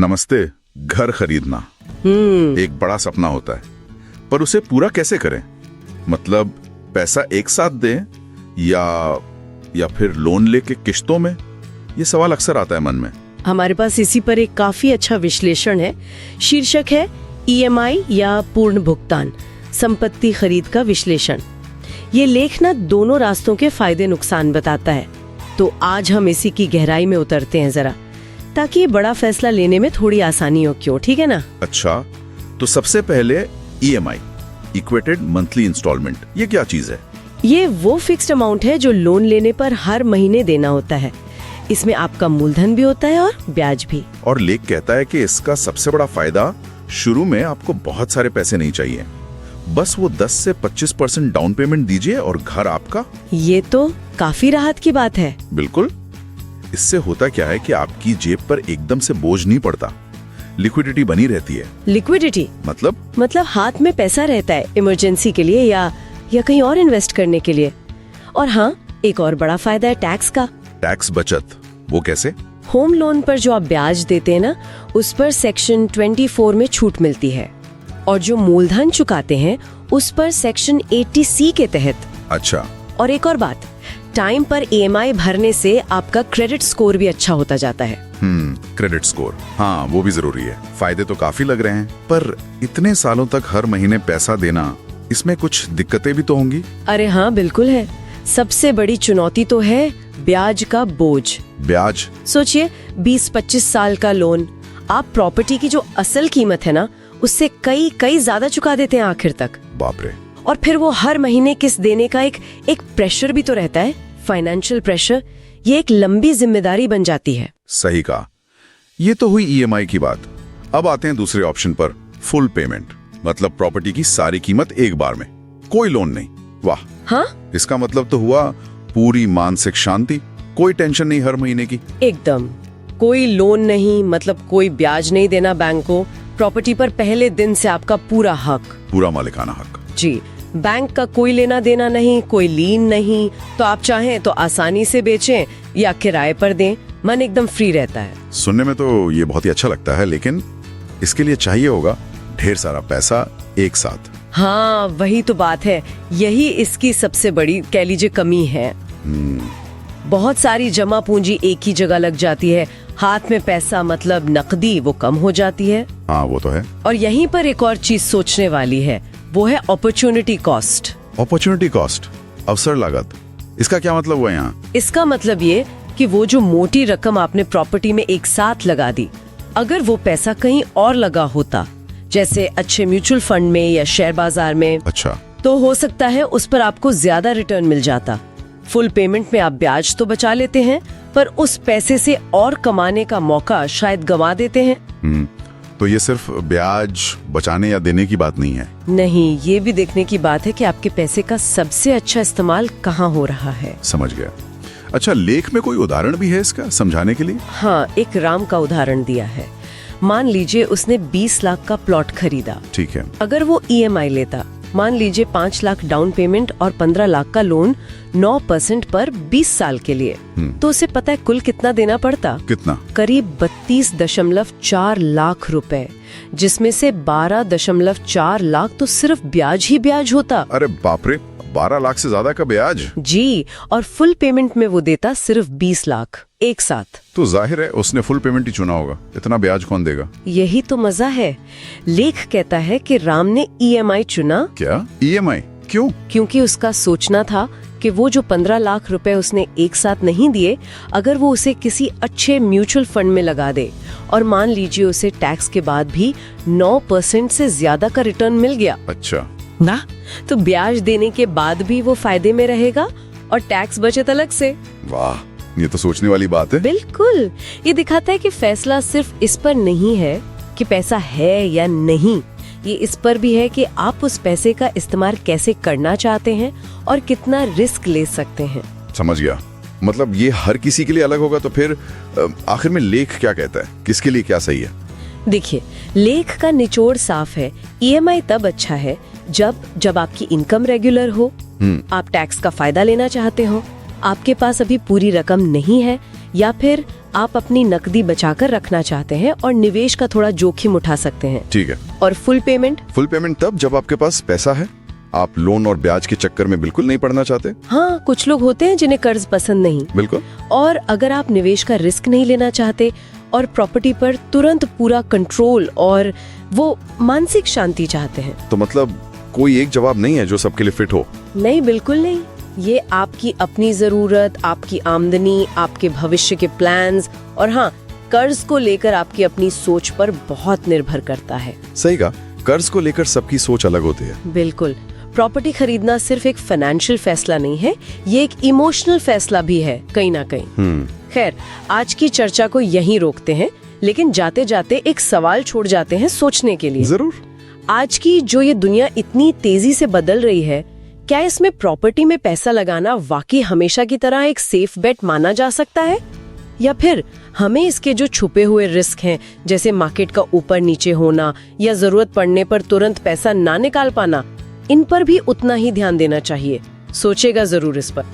नमस्ते। घर खरीदना एक बड़ा सपना होता है, पर उसे पूरा कैसे करें? मतलब पैसा एक साथ दें या फिर लोन लेके किश्तों में? ये सवाल अक्सर आता है मन में। हमारे पास इसी पर एक काफी अच्छा विश्लेषण है। शीर्षक है ईएमआई या पूर्ण भुगतान, संपत्ति खरीद का विश्लेषण। ये लेख ना दोनों रास्तों के फायदे नुकसान बताता है। तो आज हम इसी की गहराई में उतरते हैं जरा, ताकि ये बड़ा फैसला लेने में थोड़ी आसानी हो। क्यों? ठीक है ना? अच्छा, तो सबसे पहले ईएमआई, इक्वेटेड मंथली इंस्टॉलमेंट, ये क्या चीज है? ये वो फिक्स्ड अमाउंट है जो लोन लेने पर हर महीने देना होता है। इसमें आपका मूलधन भी होता है और ब्याज भी। और लेख कहता है कि इसका सबसे बड़ा फायदा, शुरू में आपको बहुत सारे पैसे नहीं चाहिए, बस वो 10 से 25% डाउन पेमेंट दीजिए और घर आपका। ये तो काफी राहत की बात है। बिल्कुल। इससे होता क्या है कि आपकी जेब पर एकदम से बोझ नहीं पड़ता, लिक्विडिटी बनी रहती है। लिक्विडिटी मतलब हाथ में पैसा रहता है इमरजेंसी के लिए या कहीं और इन्वेस्ट करने के लिए। और हाँ, एक और बड़ा फायदा है टैक्स का। टैक्स बचत, वो कैसे? होम लोन पर जो आप ब्याज देते हैं ना, उस पर सेक्शन 24 में छूट मिलती है, और जो मूलधन चुकाते हैं उस पर सेक्शन 80C के तहत। अच्छा। और एक और बात, टाइम पर ईएमआई भरने से आपका क्रेडिट स्कोर भी अच्छा होता जाता है। क्रेडिट स्कोर, हाँ वो भी जरूरी है। फायदे तो काफी लग रहे हैं, पर इतने सालों तक हर महीने पैसा देना, इसमें कुछ दिक्कतें भी तो होंगी। अरे हाँ, बिल्कुल है। सबसे बड़ी चुनौती तो है ब्याज का बोझ। ब्याज? सोचिए, 20-25 साल का लोन, आप प्रॉपर्टी की जो असल कीमत है ना, उससे कई ज्यादा चुका देते हैं आखिर तक। बाप रे। और फिर वो हर महीने किस्त देने का एक प्रेशर भी तो रहता है, फाइनेंशियल प्रेशर। ये एक लंबी जिम्मेदारी बन जाती है। सही कहा। ये तो हुई ईएमआई की बात। अब आते हैं दूसरे ऑप्शन पर, फुल पेमेंट, मतलब प्रॉपर्टी की सारी कीमत एक बार में, कोई लोन नहीं। वाह। हाँ, इसका मतलब तो हुआ पूरी मानसिक शांति, कोई टेंशन नहीं हर महीने की। एकदम। कोई लोन नहीं, मतलब कोई ब्याज नहीं देना बैंक को। प्रॉपर्टी पर पहले दिन से आपका पूरा हक, पूरा मालिकाना हक। जी। बैंक का कोई लेना देना नहीं, कोई लीन नहीं। तो आप चाहें तो आसानी से बेचें या किराए पर दें, मन एकदम फ्री रहता है। सुनने में तो ये बहुत ही अच्छा लगता है, लेकिन इसके लिए चाहिए होगा ढेर सारा पैसा एक साथ। हाँ, वही तो बात है। यही इसकी सबसे बड़ी, कह लीजिए, कमी है। बहुत सारी जमा पूंजी एक ही जगह लग जाती है। हाथ में पैसा मतलब नकदी, वो कम हो जाती है। हाँ वो तो है। और यहीं पर एक और चीज सोचने वाली है, वो है अपॉर्चुनिटी कॉस्ट। अपॉर्चुनिटी कॉस्ट, अवसर लागत, इसका क्या मतलब हुआ यहाँ? इसका मतलब ये कि वो जो मोटी रकम आपने प्रॉपर्टी में एक साथ लगा दी, अगर वो पैसा कहीं और लगा होता, जैसे अच्छे म्यूचुअल फंड में या शेयर बाजार में, अच्छा, तो हो सकता है उस पर आपको ज्यादा रिटर्न मिल जाता। फुल पेमेंट में आप ब्याज तो बचा लेते हैं, पर उस पैसे से और कमाने का मौका शायद गंवा देते हैं। तो ये सिर्फ ब्याज बचाने या देने की बात नहीं है। नहीं, ये भी देखने की बात है कि आपके पैसे का सबसे अच्छा इस्तेमाल कहाँ हो रहा है। समझ गया। अच्छा, लेख में कोई उदाहरण भी है इसका समझाने के लिए? हाँ, एक राम का उदाहरण दिया है। मान लीजिए उसने 20 लाख का प्लॉट खरीदा। ठीक है। अगर वो ईएमआई लेता, मान लीजिए 5 लाख डाउन पेमेंट और 15 लाख का लोन 9% पर 20 साल के लिए, तो उसे पता है कुल कितना देना पड़ता? कितना? करीब 32.4 लाख रुपए, जिसमें से 12.4 लाख तो सिर्फ ब्याज ही ब्याज होता। अरे बाप रे, 12 लाख से ज्यादा का ब्याज? जी। और फुल पेमेंट में वो देता सिर्फ 20 लाख एक साथ। तो जाहिर है उसने फुल पेमेंट ही चुना होगा, इतना ब्याज कौन देगा? यही तो मजा है। लेख कहता है कि राम ने ईएमआई चुना। क्या ईएमआई? क्यों? क्योंकि उसका सोचना था कि वो जो 15 लाख रुपए उसने एक साथ नहीं दिए, अगर वो उसे किसी अच्छे म्यूचुअल फंड में लगा दे और मान लीजिए उसे टैक्स के बाद भी 9% से ज्यादा का रिटर्न मिल गया। अच्छा ना, तो ब्याज देने के बाद भी वो फायदे में रहेगा और टैक्स बचत अलग से। वाह, ये तो सोचने वाली बात है। बिल्कुल। ये दिखाता है कि फैसला सिर्फ इस पर नहीं है कि पैसा है या नहीं, ये इस पर भी है कि आप उस पैसे का इस्तेमाल कैसे करना चाहते हैं और कितना रिस्क ले सकते हैं। समझ गया। मतलब ये हर किसी के लिए अलग होगा। तो फिर आखिर में लेख क्या कहता है, किसके लिए क्या सही है? देखिए, लेख का निचोड़ साफ है। ईएमआई तब अच्छा है जब आपकी इनकम रेगुलर हो, आप टैक्स का फायदा लेना चाहते हो, आपके पास अभी पूरी रकम नहीं है, या फिर आप अपनी नकदी बचाकर रखना चाहते हैं और निवेश का थोड़ा जोखिम उठा सकते हैं। ठीक है। और फुल पेमेंट? फुल पेमेंट तब जब आपके पास पैसा है, आप लोन और ब्याज के चक्कर में बिल्कुल नहीं पड़ना चाहते। हाँ, कुछ लोग होते हैं जिन्हें कर्ज पसंद नहीं। बिल्कुल। और अगर आप निवेश का रिस्क नहीं लेना चाहते और प्रॉपर्टी पर तुरंत पूरा कंट्रोल और वो मानसिक शांति चाहते हैं। तो मतलब कोई एक जवाब नहीं है जो सबके लिए फिट हो। नहीं, बिल्कुल नहीं। ये आपकी अपनी जरूरत, आपकी आमदनी, आपके भविष्य के प्लान्स और हाँ, कर्ज को लेकर आपकी अपनी सोच पर बहुत निर्भर करता है। सही कहा, कर्ज को लेकर सबकी सोच अलग होती है। बिल्कुल। प्रॉपर्टी खरीदना सिर्फ एक फाइनेंशियल फैसला नहीं है, ये एक इमोशनल फैसला भी है कहीं ना कहीं। खैर, आज की चर्चा को यहीं रोकते हैं, लेकिन जाते जाते एक सवाल छोड़ जाते हैं सोचने के लिए। जरूर। आज की जो ये दुनिया इतनी तेजी से बदल रही है, क्या इसमें प्रॉपर्टी में पैसा लगाना वाकई हमेशा की तरह एक सेफ बेट माना जा सकता है, या फिर हमें इसके जो छुपे हुए रिस्क हैं, जैसे मार्केट का ऊपर नीचे होना या जरूरत पड़ने पर तुरंत पैसा ना निकाल पाना, इन पर भी उतना ही ध्यान देना चाहिए? सोचेगा जरूर इस पर।